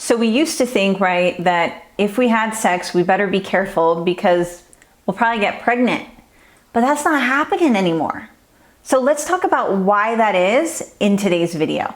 So we used to think, right, that if we had sex, we better be careful because we'll probably get pregnant. But that's not happening anymore. So let's talk about why that is in today's video.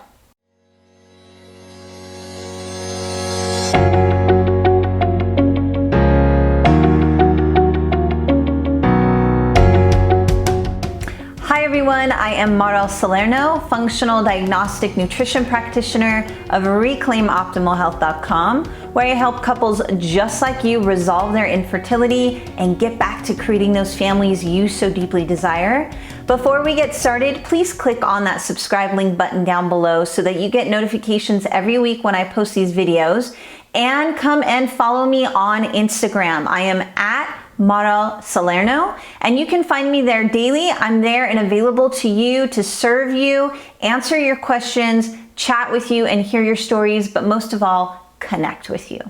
Hi everyone, I am Mara Salerno, functional diagnostic nutrition practitioner of ReclaimOptimalHealth.com, where I help couples just like you resolve their infertility and get back to creating those families you so deeply desire. Before we get started, please click on that subscribe link button down below so that you get notifications every week when I post these videos, and come and follow me on Instagram. I am at Mara Salerno, and you can find me there daily. I'm there and available to you to serve you, answer your questions, chat with you, and hear your stories, but most of all, connect with you.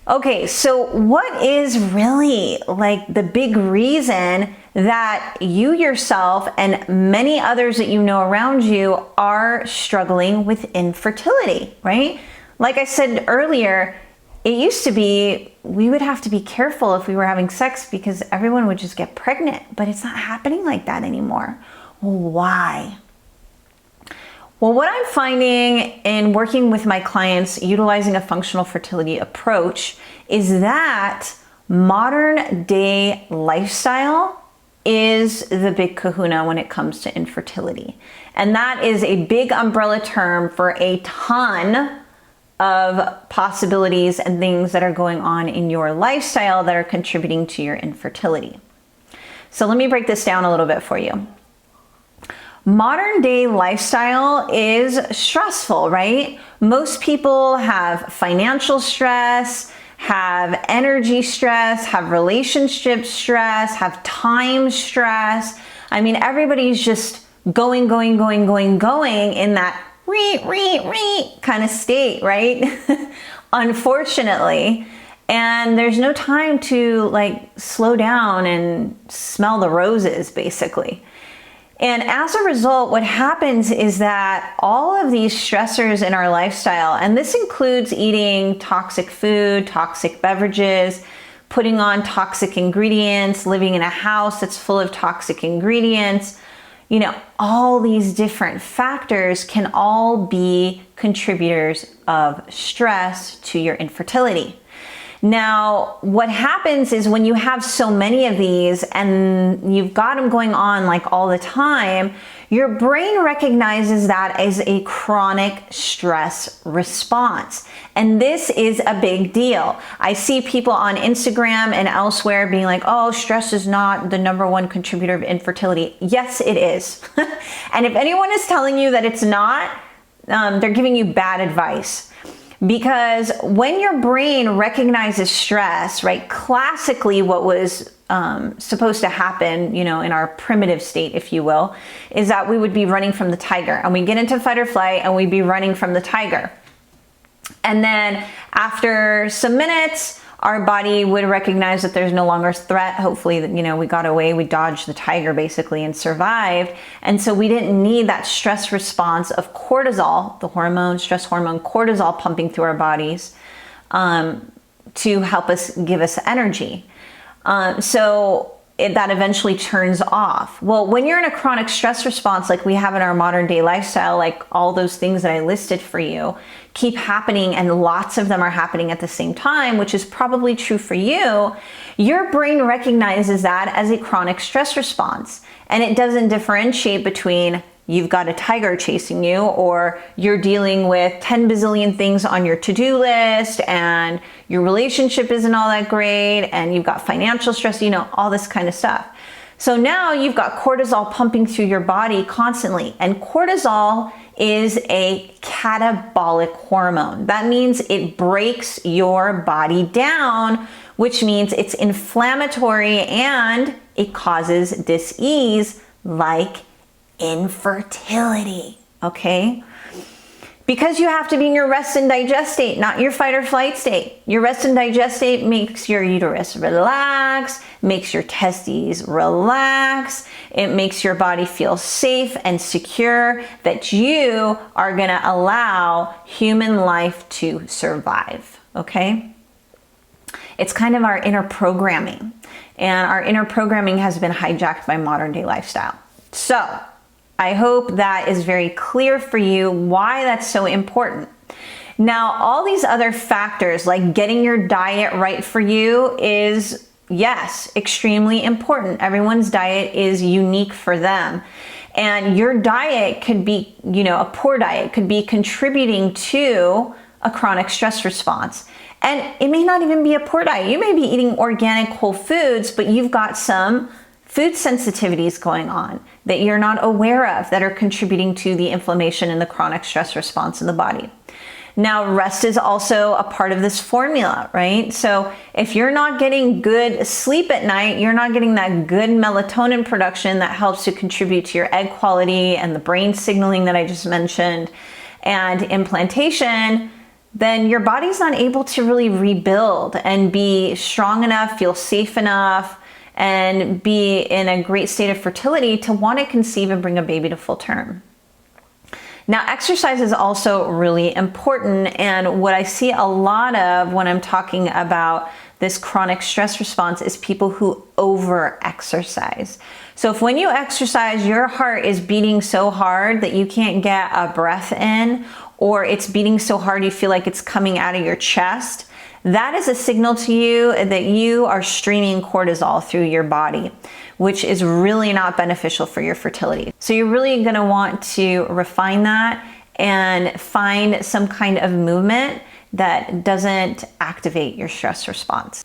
Okay, so what is really like the big reason that you yourself and many others that you know around you are struggling with infertility, right? Like I said earlier, it used to be we would have to be careful if we were having sex because everyone would just get pregnant, but it's not happening like that anymore. Well, why? Well, what I'm finding in working with my clients utilizing a functional fertility approach is that modern day lifestyle is the big kahuna when it comes to infertility. And that is a big umbrella term for a ton of possibilities and things that are going on in your lifestyle that are contributing to your infertility. So let me break this down a little bit for you. Modern day lifestyle is stressful, right? Most people have financial stress, have energy stress, have relationship stress, have time stress. I mean, everybody's just going in that kind of state, right? Unfortunately. And there's no time to like slow down and smell the roses, basically. And as a result, what happens is that all of these stressors in our lifestyle, and this includes eating toxic food, toxic beverages, putting on toxic ingredients, living in a house that's full of toxic ingredients, you know, all these different factors can all be contributors of stress to your infertility. Now, what happens is when you have so many of these and you've got them going on like all the time, your brain recognizes that as a chronic stress response. And this is a big deal. I see people on Instagram and elsewhere being like, oh, stress is not the #1 contributor of infertility. Yes, it is. And if anyone is telling you that it's not, they're giving you bad advice. Because when your brain recognizes stress, right, classically what was supposed to happen, you know, in our primitive state, if you will, is that we would be running from the tiger, and we get into fight or flight and we'd be running from the tiger. And then after some minutes, our body would recognize that there's no longer a threat. Hopefully, you know, we got away, we dodged the tiger basically and survived. And so we didn't need that stress response of cortisol, the hormone, stress hormone, cortisol pumping through our bodies to help us, give us energy. That eventually turns off. Well, when you're in a chronic stress response like we have in our modern day lifestyle, like all those things that I listed for you keep happening, and lots of them are happening at the same time, which is probably true for you, your brain recognizes that as a chronic stress response. And it doesn't differentiate between you've got a tiger chasing you, or you're dealing with 10 bazillion things on your to-do list, and your relationship isn't all that great, and you've got financial stress, you know, all this kind of stuff. So now you've got cortisol pumping through your body constantly, and cortisol is a catabolic hormone. That means it breaks your body down, which means it's inflammatory and it causes dis-ease like infertility, okay? Because you have to be in your rest and digest state, not your fight or flight state. Your rest and digest state makes your uterus relax, makes your testes relax. It makes your body feel safe and secure that you are gonna allow human life to survive, okay? It's kind of our inner programming, and our inner programming has been hijacked by modern day lifestyle. So, I hope that is very clear for you why that's so important. Now, all these other factors like getting your diet right for you is, yes, extremely important. Everyone's diet is unique for them. And your diet could be, a poor diet could be contributing to a chronic stress response. And it may not even be a poor diet. You may be eating organic whole foods, but you've got some food sensitivities going on that you're not aware of that are contributing to the inflammation and the chronic stress response in the body. Now, rest is also a part of this formula, right? So if you're not getting good sleep at night, you're not getting that good melatonin production that helps to contribute to your egg quality and the brain signaling that I just mentioned, and implantation, then your body's not able to really rebuild and be strong enough, feel safe enough, and be in a great state of fertility to want to conceive and bring a baby to full term. Now, exercise is also really important, and what I see a lot of when I'm talking about this chronic stress response is people who over-exercise. So if when you exercise, your heart is beating so hard that you can't get a breath in, or it's beating so hard you feel like it's coming out of your chest, that is a signal to you that you are streaming cortisol through your body, which is really not beneficial for your fertility. So you're really gonna want to refine that and find some kind of movement that doesn't activate your stress response.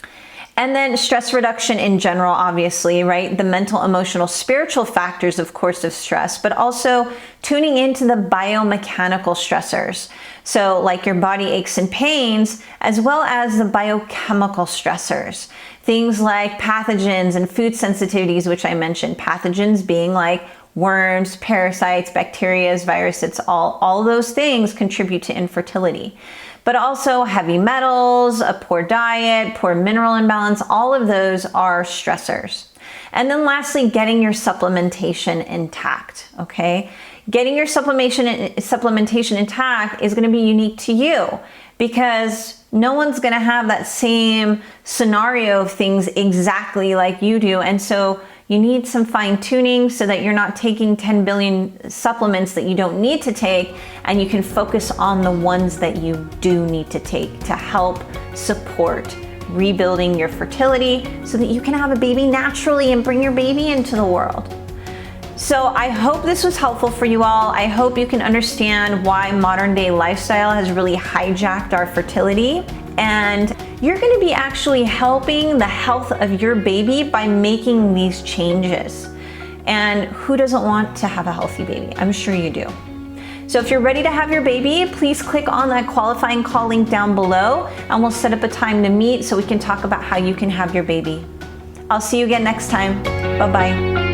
And then stress reduction in general, obviously, right? The mental, emotional, spiritual factors, of course, of stress, but also tuning into the biomechanical stressors. So like your body aches and pains, as well as the biochemical stressors. Things like pathogens and food sensitivities, which I mentioned. Pathogens being like worms, parasites, bacteria, viruses, all those things contribute to infertility. But also heavy metals, a poor diet, poor mineral imbalance, all of those are stressors. And then lastly, getting your supplementation intact, okay? Getting your supplementation intact is gonna be unique to you because no one's gonna have that same scenario of things exactly like you do. And so you need some fine tuning so that you're not taking 10 billion supplements that you don't need to take, and you can focus on the ones that you do need to take to help support rebuilding your fertility so that you can have a baby naturally and bring your baby into the world. So I hope this was helpful for you all. I hope you can understand why modern day lifestyle has really hijacked our fertility, and you're gonna be actually helping the health of your baby by making these changes. And who doesn't want to have a healthy baby? I'm sure you do. So if you're ready to have your baby, please click on that qualifying call link down below, and we'll set up a time to meet so we can talk about how you can have your baby. I'll see you again next time. Bye-bye.